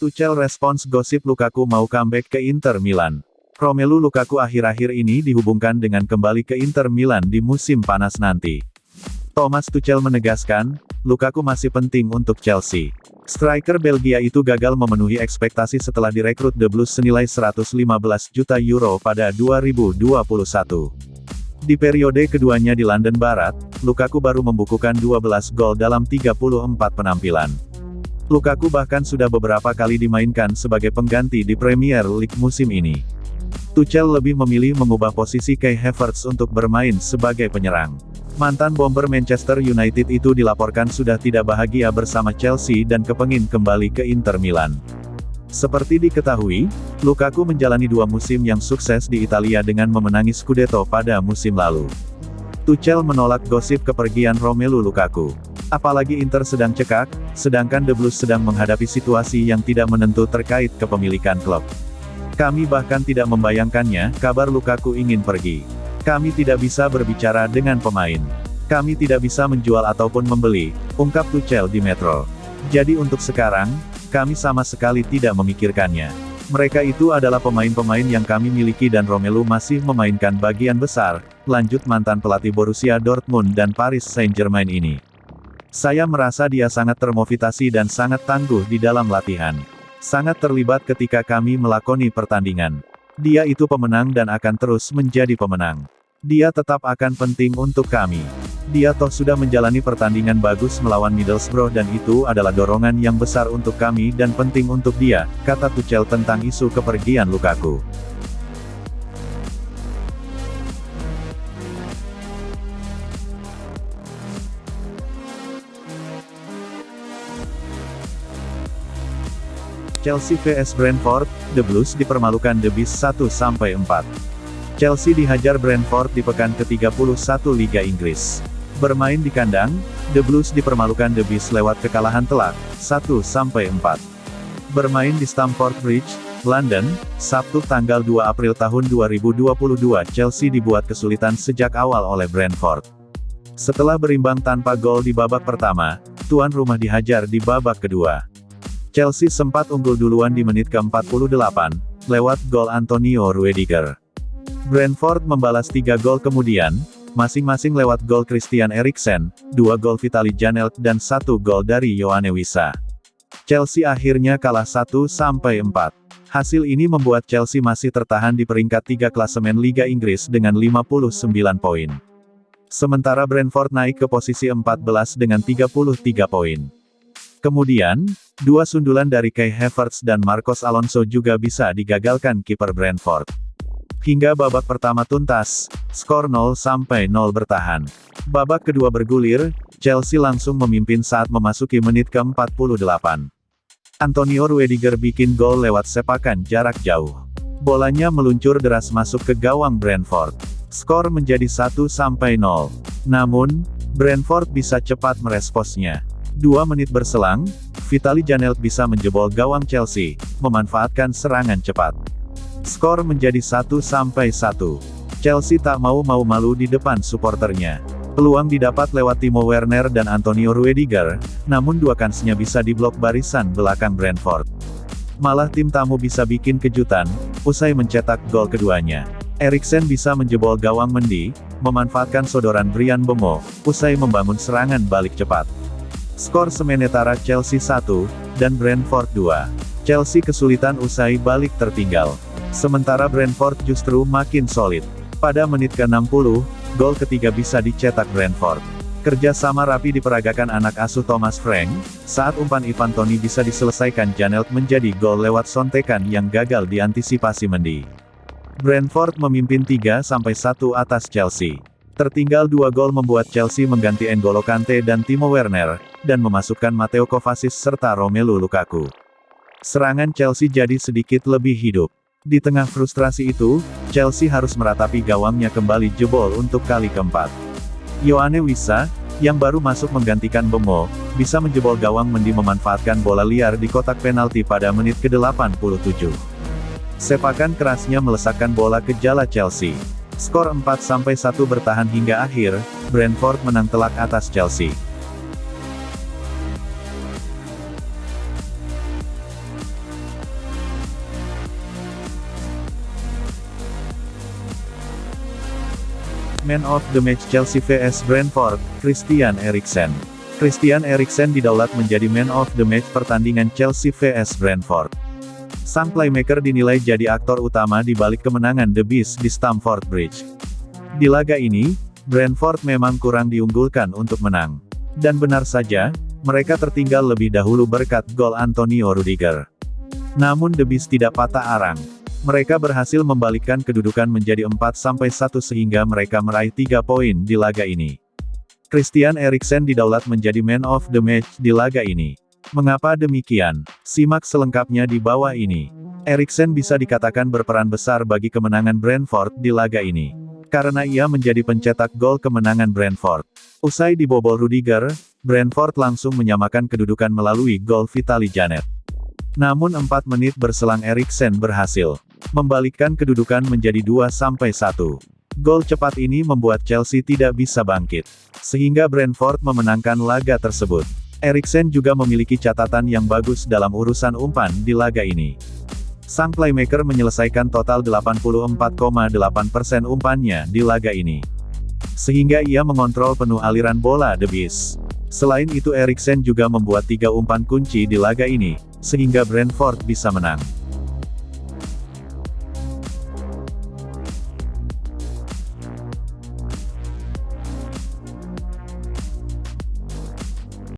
Tuchel respons gosip Lukaku mau comeback ke Inter Milan. Romelu Lukaku akhir-akhir ini dihubungkan dengan kembali ke Inter Milan di musim panas nanti. Thomas Tuchel menegaskan, Lukaku masih penting untuk Chelsea. Striker Belgia itu gagal memenuhi ekspektasi setelah direkrut The Blues senilai 115 juta euro pada 2021. Di periode keduanya di London Barat, Lukaku baru membukukan 12 gol dalam 34 penampilan. Lukaku bahkan sudah beberapa kali dimainkan sebagai pengganti di Premier League musim ini. Tuchel lebih memilih mengubah posisi Kai Havertz untuk bermain sebagai penyerang. Mantan bomber Manchester United itu dilaporkan sudah tidak bahagia bersama Chelsea dan kepengin kembali ke Inter Milan. Seperti diketahui, Lukaku menjalani 2 musim yang sukses di Italia dengan memenangi Scudetto pada musim lalu. Tuchel menolak gosip kepergian Romelu Lukaku. Apalagi Inter sedang cekak, sedangkan The Blues sedang menghadapi situasi yang tidak menentu terkait kepemilikan klub. Kami bahkan tidak membayangkannya, kabar Lukaku ingin pergi. Kami tidak bisa berbicara dengan pemain. Kami tidak bisa menjual ataupun membeli, ungkap Tuchel di Metro. Jadi untuk sekarang, kami sama sekali tidak memikirkannya. Mereka itu adalah pemain-pemain yang kami miliki dan Romelu masih memainkan bagian besar, lanjut mantan pelatih Borussia Dortmund dan Paris Saint-Germain ini. Saya merasa dia sangat termotivasi dan sangat tangguh di dalam latihan. Sangat terlibat ketika kami melakoni pertandingan. Dia itu pemenang dan akan terus menjadi pemenang. Dia tetap akan penting untuk kami. Dia toh sudah menjalani pertandingan bagus melawan Middlesbrough dan itu adalah dorongan yang besar untuk kami dan penting untuk dia, kata Tuchel tentang isu kepergian Lukaku. Chelsea vs Brentford, The Blues dipermalukan The Bees 1-4. Chelsea dihajar Brentford di pekan ke-31 Liga Inggris. Bermain di kandang, The Blues dipermalukan The Bees lewat kekalahan telak, 1-4. Bermain di Stamford Bridge, London, Sabtu tanggal 2 April tahun 2022 Chelsea dibuat kesulitan sejak awal oleh Brentford. Setelah berimbang tanpa gol di babak pertama, tuan rumah dihajar di babak kedua. Chelsea sempat unggul duluan di menit ke-48, lewat gol Antonio Rudiger. Brentford membalas 3 gol kemudian, masing-masing lewat gol Christian Eriksen, 2 gol Vitaly Janelt dan 1 gol dari Yoane Wissa. Chelsea akhirnya kalah 1-4. Hasil ini membuat Chelsea masih tertahan di peringkat 3 klasemen Liga Inggris dengan 59 poin. Sementara Brentford naik ke posisi 14 dengan 33 poin. Kemudian, 2 sundulan dari Kai Havertz dan Marcos Alonso juga bisa digagalkan kiper Brentford. Hingga babak pertama tuntas, skor 0-0 bertahan. Babak kedua bergulir, Chelsea langsung memimpin saat memasuki menit ke-48. Antonio Rudiger bikin gol lewat sepakan jarak jauh. Bolanya meluncur deras masuk ke gawang Brentford. Skor menjadi 1-0. Namun, Brentford bisa cepat meresponsnya. 2 menit berselang, Vitaly Janelt bisa menjebol gawang Chelsea, memanfaatkan serangan cepat. Skor menjadi 1-1. Chelsea tak mau malu di depan suporternya. Peluang didapat lewat Timo Werner dan Antonio Rudiger, namun 2 kansnya bisa diblok barisan belakang Brentford. Malah tim tamu bisa bikin kejutan, usai mencetak gol keduanya. Eriksen bisa menjebol gawang Mendy, memanfaatkan sodoran Bryan Mbeumo, usai membangun serangan balik cepat. Skor sementara Chelsea 1, dan Brentford 2. Chelsea kesulitan usai balik tertinggal. Sementara Brentford justru makin solid. Pada menit ke-60, gol ketiga bisa dicetak Brentford. Kerja sama rapi diperagakan anak asuh Thomas Frank, saat umpan Ivan Toney bisa diselesaikan Janelt menjadi gol lewat sontekan yang gagal diantisipasi Mendy. Brentford memimpin 3-1 atas Chelsea. Tertinggal 2 gol membuat Chelsea mengganti N'Golo Kante dan Timo Werner, dan memasukkan Mateo Kovacic serta Romelu Lukaku. Serangan Chelsea jadi sedikit lebih hidup. Di tengah frustrasi itu, Chelsea harus meratapi gawangnya kembali jebol untuk kali keempat. Yoane Wissa, yang baru masuk menggantikan Mbeumo, bisa menjebol gawang Mendy memanfaatkan bola liar di kotak penalti pada menit ke-87. Sepakan kerasnya melesakkan bola ke jala Chelsea. Skor 4-1 bertahan hingga akhir, Brentford menang telak atas Chelsea. Man of the Match Chelsea vs Brentford, Christian Eriksen. Christian Eriksen didaulat menjadi Man of the Match pertandingan Chelsea vs Brentford. Sang playmaker dinilai jadi aktor utama di balik kemenangan The Bees di Stamford Bridge. Di laga ini, Brentford memang kurang diunggulkan untuk menang. Dan benar saja, mereka tertinggal lebih dahulu berkat gol Antonio Rudiger. Namun The Bees tidak patah arang. Mereka berhasil membalikkan kedudukan menjadi 4-1 sehingga mereka meraih 3 poin di laga ini. Christian Eriksen didaulat menjadi Man of the Match di laga ini. Mengapa demikian? Simak selengkapnya di bawah ini. Eriksen bisa dikatakan berperan besar bagi kemenangan Brentford di laga ini. Karena ia menjadi pencetak gol kemenangan Brentford. Usai dibobol Rudiger, Brentford langsung menyamakan kedudukan melalui gol Vitaly Janelt. Namun 4 menit berselang Eriksen berhasil membalikkan kedudukan menjadi 2-1. Gol cepat ini membuat Chelsea tidak bisa bangkit, sehingga Brentford memenangkan laga tersebut. Eriksen juga memiliki catatan yang bagus dalam urusan umpan di laga ini. Sang playmaker menyelesaikan total 84,8% umpannya di laga ini. Sehingga ia mengontrol penuh aliran bola The Bees. Selain itu Eriksen juga membuat 3 umpan kunci di laga ini, sehingga Brentford bisa menang.